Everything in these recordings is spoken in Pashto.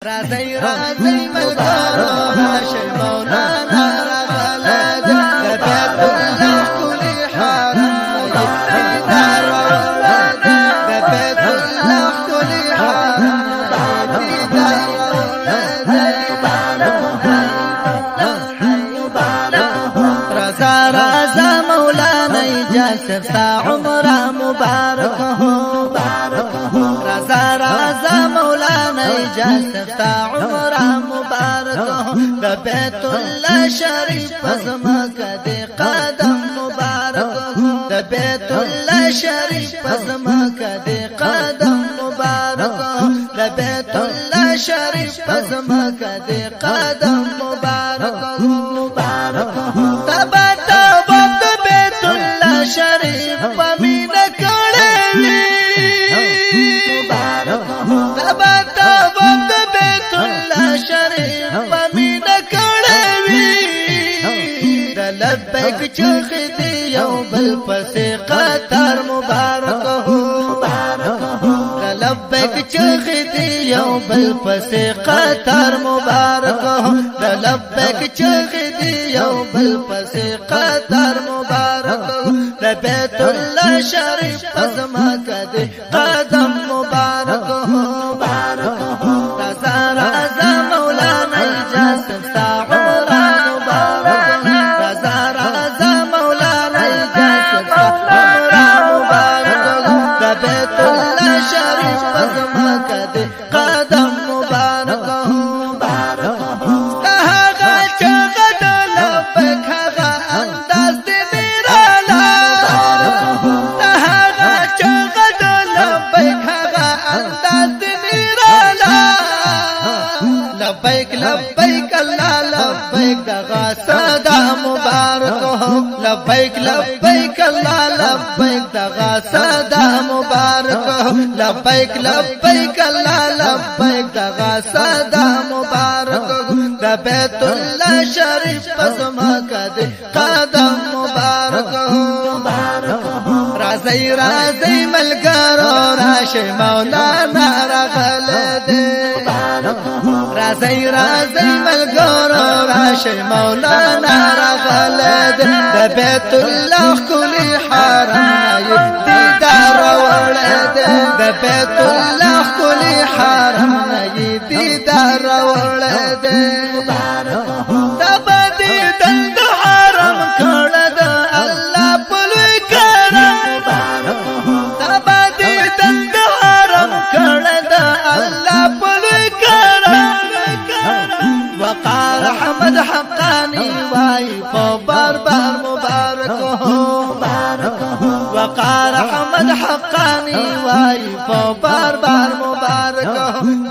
راځي راځي ملګرو راشي مولانا راغله د بیت الله کلی حرم دیدار ولد د بیت الله کلی حرم دیدار ولد رضا رضا مولانا اجازه تا عمر مبارک هو رضا رضا مولانا اجازه تا عمر مبارک د بیت الله شریف پزماکه د قدم مبارک د بیت الله شریف پزماکه د قدم مبارک د بیت الله شریف پزماکه د قدم مبارک مبارک تبا تبا د بیت الله شریف پمینه کړه تبا تبا د بیت الله شریف پمینه کړه د لبیک چخ دی یو بل پسې قطر مبارک هو د لبیک چخ دی یو بل پسې قطر مبارک هو د لبیک چخ دی یو بل پسې قطر مبارک هو د بیت الله شریف پزماکه دی قدم مبارک هو رضا رضا مولانا اجازه تا عمر مبارک رضا رضا مولانا اجازه تا عمر مبارک د بیت الله شریف پزماکه دی قدم مبارک هغه چغه د لبیک هغه انداز دی میرالا هغه چغه د لبیک هغه انداز دی میرالا لبیک لبیک الله لبیک دغه صدا مبارک لبیک لبیک الله لبیک دغه صدا مبارک لبیک لبیک الله لبیک دغه صدا مبارک د بیت الله شریف پزماکه دی قدم مبارک راځي راځي ملګرو راشي مولانا راغله دی راځي راځي ملګرو راشي مولانا راغله دی د بیت الله کلی حرم دیدار ولد د بیت الله کلی حرم دیدار ولد تبدی د حرم کړه د الله په کرم تبدی د حرم کړه د الله په وقار احمد حقانی وای په بار بار مبارک هو وقار احمد حقانی وای په بار بار مبارک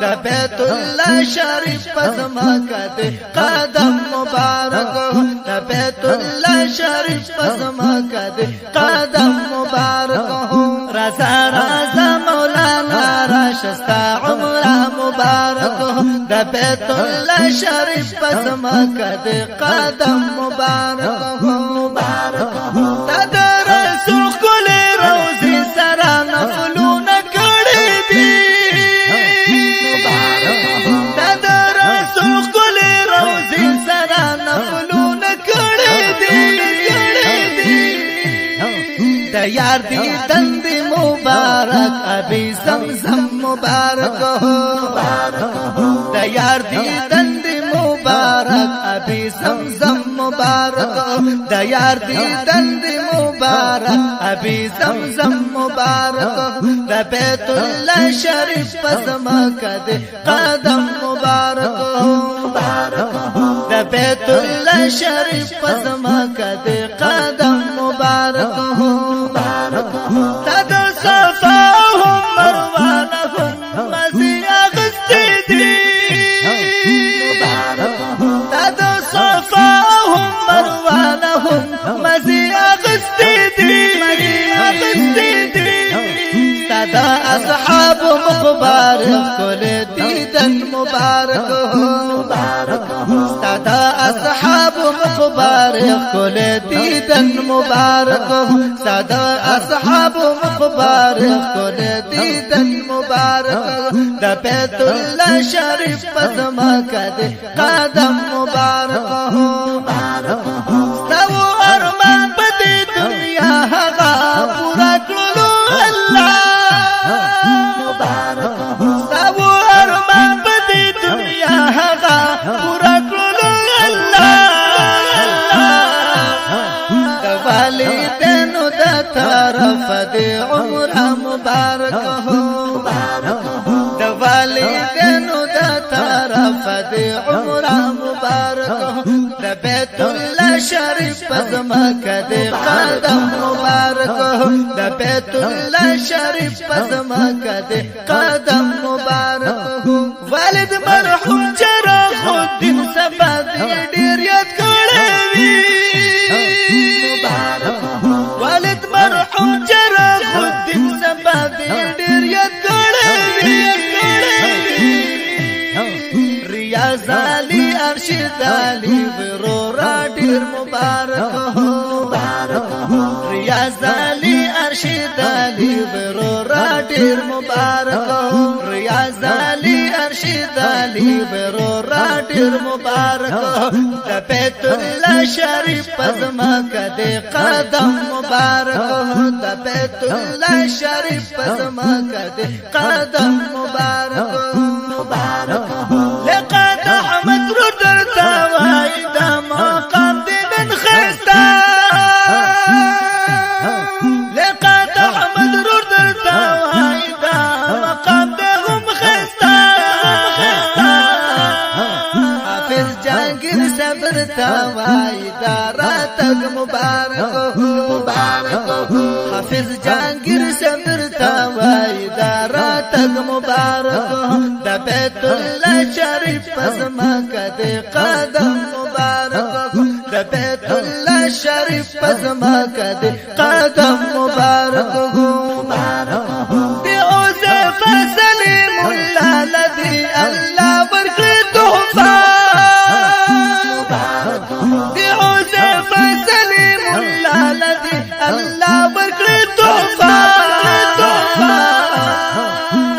د بیت الله شریف پزماکه دی قدم مبارک د بیت الله شریف پزماکه دی قدم مبارک رضا رضا مولانا راشستا عمر مبارک د بیت الله شریف پزماکه دی قدم مبارک د رسول کل روزی سره نفلونه کړي دي د رسول کل روزی سره نفلونه کړي دي د یار دی دند مبارک ابي زمزم مبارک د یار دی دند مبارک ابي زمزم مبارک د یار دی دند مبارک ابي زمزم مبارک د بیت الله شریف پزماکه دی قدم مبارک د بیت الله شریف پزماکه دی قدم مبارک تد صفا هم مروان هم مزي اغسطي دي تد صفا هم مروان هم مزي اغسطي دي تد اصحاب مبارک كل ديدا مبارك تد اصحاب مبارک کل دیدن مبارک ساده اصحاب مبارک کل دیدن مبارک د بیت الله شریف پزما کده قدم مبارک سو ارمان پدې دنیا هغه پورا کړلو الله مبارک سو ارمان پدې دنیا هغه پورا کړلو الله والدینو د طرف دې عمره مبارک د والدینو د طرف دې عمره مبارک د بیت الله شریف پزما کده قدم مبارک د بیت الله شریف پزما کده قدم مبارک والد مرحوم چراغ الدین صفا دې ډیر یاد کړی والد مرحوم چراغ الدین صفا دې ډیر یاد کړی ریاض علی ارشد علی ورورا ډیر مبارک ریاض علی ارشد علی ورورا ډیر مبارک ریاض علی ارشد علی ورورا ډیر مبارک د بیت الله شریف پزما کده قدم مبارک د بیت الله شریف پزما کده قدم مبارک لقد احمد ردر تاوای دا مقام دې نن خستا لقد احمد ردر تاوای دا مقام دې هم خستا حافظ جهانگیر صبر تاوای دا راتګ مبارک حافظ جهانگیر صبر تاوای دا راتګ مبارک د بیت الله شریف پزما کده قدم مبارک د بیت الله شریف پزما کده قدم مبارک دی اوزه فسلیم الله لدی الله ورکړي تحفه دی اوزه فسلیم الله لدی الله ورکړي تحفه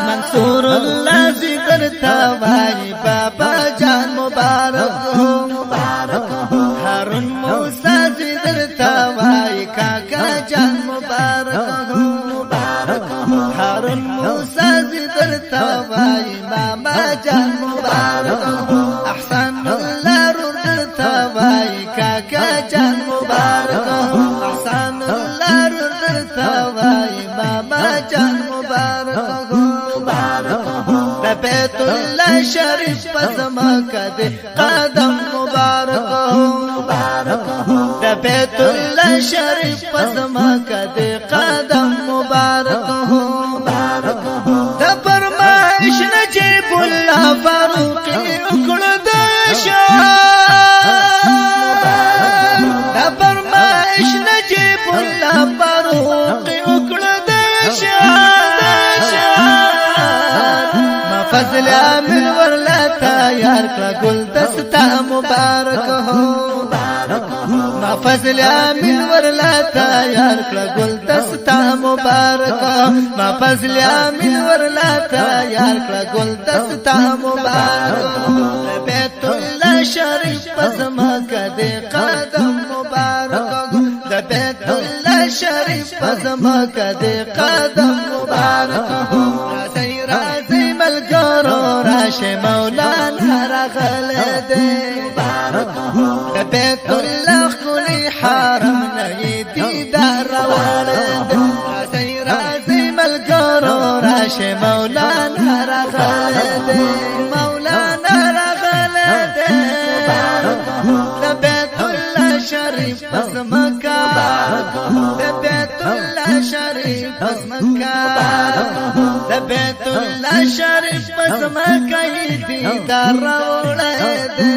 منصور الله ذکر تاوای بابا جان مبارک هارون موسی ذکر تاوای کاکا جان مبارک هارون موسی ذکر تاوای ماما جان مبارک احسان الله ذکر تاوای کاکا جان مبارک احسان الله ذکر تاوای ماما جان مبارک بیت الله شریف پزما کده قدم مبارک د بیت الله شریف پزما کده قدم مبارک د فرمایش نجیب الله فاروق وکړه د شان د فرمایش نجیب الله فاروق وکړه د شان فضل امن ورلا تیار کړه ګل دستا مبارک ما فضل امن ورلا تیار کړه ګل دستا مبارک ما فضل امن ورلا تیار کړه ګل دستا مبارک بیت الله شریف پزما کده قدم مبارک د بیت الله شریف پزما کده قدم مبارک راځي ملګرو راشه مولانا راغله دې بیت الله خلی حرم نه دیدار راوړل راځي ملګرو راشه مولانا راغله دې مولانا راغله دې بیت الله شریف پزما کا بیت الله شریف پزما کا بیت الله شریف پزما کا دیدار راوړل دې